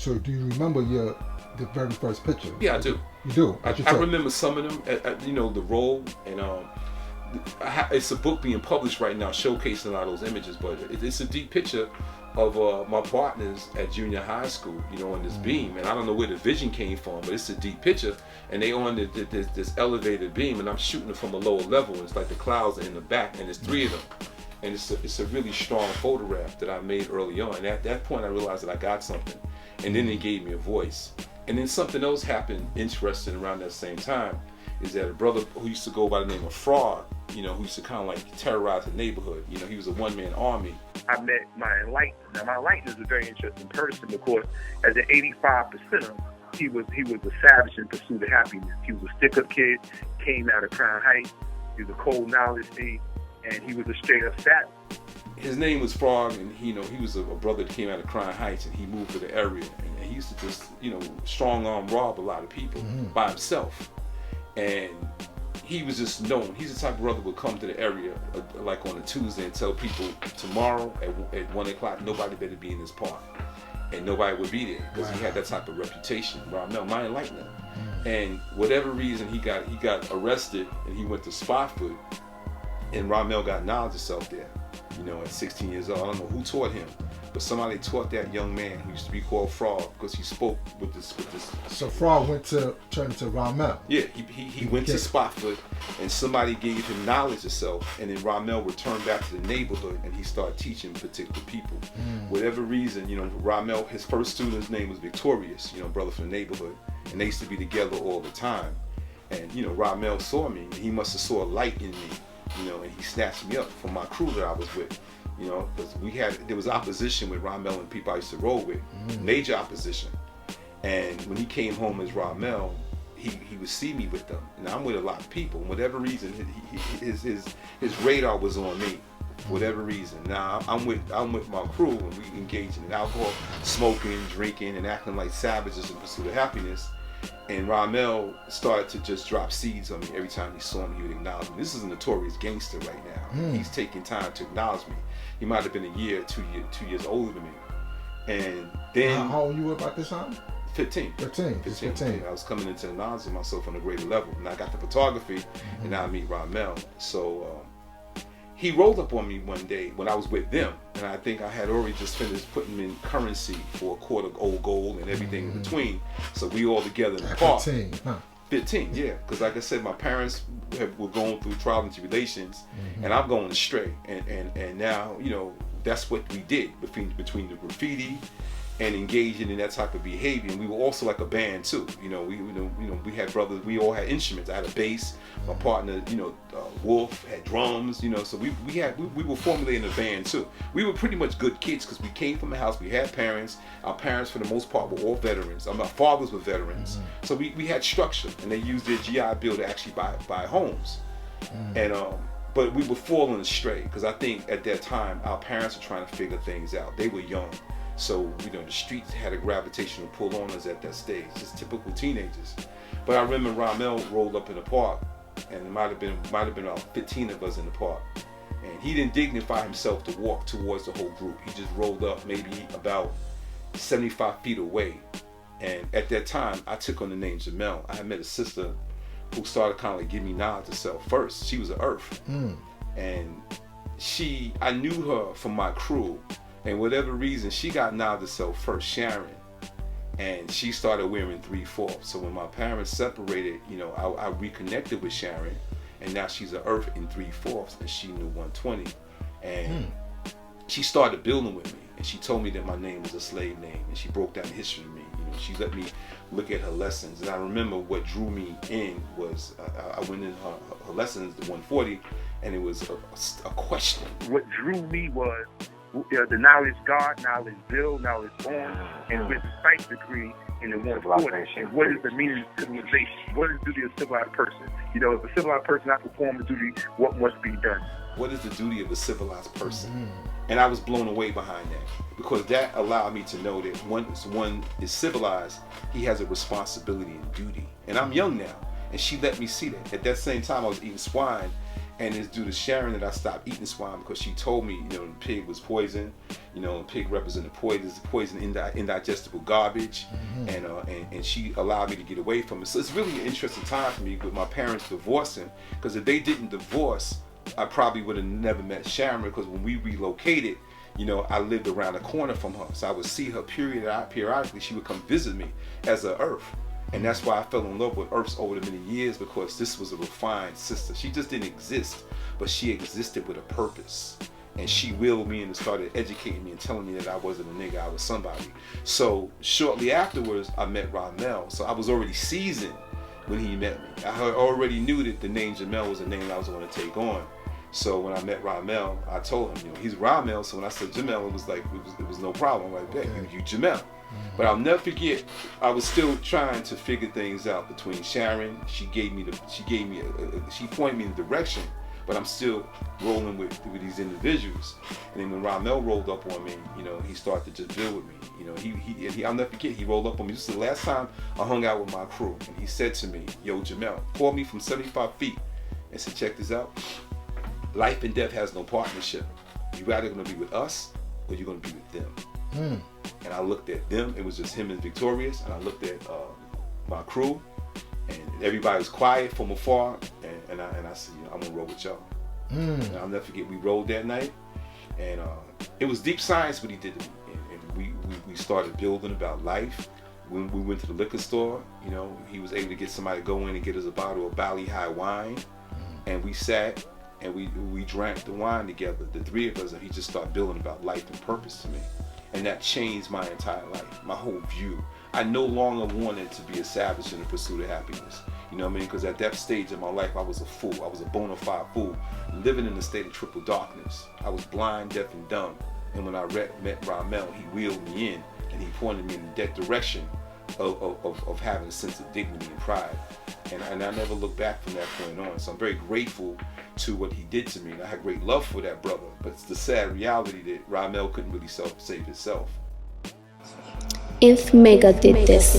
So do you remember the very first picture? Yeah, I do. You do? I remember some of them, the role, and it's a book being published right now showcasing a lot of those images, but it's a deep picture of my partners at junior high school, on this beam, and I don't know where the vision came from, but it's a deep picture, and they on this elevated beam, and I'm shooting it from a lower level, and it's like the clouds are in the back, and there's three of them, and it's a really strong photograph that I made early on, and at that point I realized that I got something, and then they gave me a voice, and then something else happened interesting around that same time, is that a brother who used to go by the name of Frog, who used to kind of like terrorize the neighborhood. He was a one-man army. I met my enlightened. Now, my enlightened is a very interesting person because as an 85%er, he was a savage in pursuit of happiness. He was a stick-up kid, came out of Crown Heights. He was a cold knowledge dude, and he was a straight-up savage. His name was Frog, and he was a brother that came out of Crown Heights, and he moved to the area, and he used to just strong-arm rob a lot of people by himself. And he was just known. He's the type of brother who would come to the area like on a Tuesday and tell people tomorrow at 1 o'clock nobody better be in this park, and nobody would be there because he had that type of reputation. Romell, my enlightener, and whatever reason he got arrested and he went to Spofford, and Romell got knowledge of self there. At 16 years old, I don't know who taught him, but somebody taught that young man who used to be called Frog because he spoke with this. So Frog turned to Romell. Yeah, he went to Spofford, and somebody gave him knowledge of self, and then Romell returned back to the neighborhood, and he started teaching particular people. Whatever reason, Romell, his first student's name was Victorious, brother from the neighborhood, and they used to be together all the time. And Romell saw me, and he must have saw a light in me. And he snatched me up from my crew that I was with, because there was opposition with Romell and people I used to roll with, major opposition. And when he came home as Romell, he would see me with them. And I'm with a lot of people. And whatever reason, his radar was on me. For whatever reason. Now I'm with my crew, and we engaging in alcohol, smoking, drinking, and acting like savages in pursuit of happiness. And Romell started to just drop seeds on me. Every time he saw me, he would acknowledge me. This is a notorious gangster right now. He's taking time to acknowledge me. He might have been a year, 2 years older than me. And then... How old you were about this time? 15. 15. I was coming into the knowledge of myself on a greater level. And I got the photography, and now I meet Romell. So he rolled up on me one day when I was with them. And I think I had already just finished putting in currency for a quart of old gold and everything in between. So we all together in the park. 15, huh? 15, yeah. Because like I said, my parents were going through trials and tribulations, and I'm going astray. And now, that's what we did between the graffiti and engaging in that type of behavior. And we were also like a band too. We had brothers. We all had instruments. I had a bass. My partner, Wolf had drums. So we were formulating a band too. We were pretty much good kids because we came from a house. We had parents. Our parents, for the most part, were all veterans. Our fathers were veterans. So we had structure, and they used their GI Bill to actually buy homes. And but we were falling astray because I think at that time our parents were trying to figure things out. They were young. So, the streets had a gravitational pull on us at that stage, just typical teenagers. But I remember Romell rolled up in the park, and it might have been about 15 of us in the park. And he didn't dignify himself to walk towards the whole group. He just rolled up maybe about 75 feet away. And at that time, I took on the name Jamel. I had met a sister who started kind of like giving me knowledge of self first. She was an Earth. And I knew her from my crew. And whatever reason, she got knowledge of self first, Sharon. And she started wearing 3/4. So when my parents separated, I reconnected with Sharon. And now she's an Earth in 3/4, and she knew 120. And she started building with me. And she told me that my name was a slave name. And she broke down the history of me. She let me look at her lessons. And I remember what drew me in was, I went in her lessons, the 140, and it was a question. What drew me was the knowledge God, knowledge Bill, knowledge born, and with the science degree in the 140. And what is the meaning of civilization? What is the duty of a civilized person? If a civilized person not perform the duty, what must be done? What is the duty of a civilized person? And I was blown away behind that, because that allowed me to know that once one is civilized, he has a responsibility and duty. And I'm young now, and she let me see that. At that same time, I was eating swine, And it's due to Sharon that I stopped eating swine, because she told me, the pig was poison. The pig represented poison, indigestible garbage, and she allowed me to get away from it. So it's really an interesting time for me with my parents divorcing, because if they didn't divorce, I probably would have never met Sharon, because when we relocated, I lived around the corner from her, so I would see her periodically. She would come visit me as a Earth. And that's why I fell in love with Earths over the many years, because this was a refined sister. She just didn't exist, but she existed with a purpose. And she willed me and started educating me and telling me that I wasn't a nigga, I was somebody. So shortly afterwards, I met Romell. So I was already seasoned when he met me. I already knew that the name Jamel was a name I was going to take on. So when I met Romell, I told him, he's Romell. So when I said Jamel, it was like, it was no problem. I'm like, hey, you Jamel. But I'll never forget, I was still trying to figure things out between Sharon. She pointed me in the direction, but I'm still rolling with these individuals. And then when Romell rolled up on me, he started to just build with me. I'll never forget, he rolled up on me. This is the last time I hung out with my crew, and he said to me, "Yo, Jamel," called me from 75 feet and said, "Check this out. Life and death has no partnership. You're either going to be with us or you're going to be with them." And I looked at them. It was just him and Victorious. And I looked at my crew, and everybody was quiet from afar. And I said, I'm gonna roll with y'all. And I'll never forget, we rolled that night, and it was deep science what he did to me. And we started building about life. When we went to the liquor store, he was able to get somebody to go in and get us a bottle of Bali High wine, and we sat and we drank the wine together, the three of us, and he just started building about life and purpose to me. And that changed my entire life, my whole view. I no longer wanted to be a savage in the pursuit of happiness. You know what I mean? Because at that stage of my life, I was a fool. I was a bona fide fool, living in a state of triple darkness. I was blind, deaf, and dumb. And when I met Romell, he wheeled me in, and he pointed me in that direction of having a sense of dignity and pride. And I never looked back from that point on. So I'm very grateful to what he did to me. And I had great love for that brother. But it's the sad reality that Romell couldn't really save himself. If Mecca did this.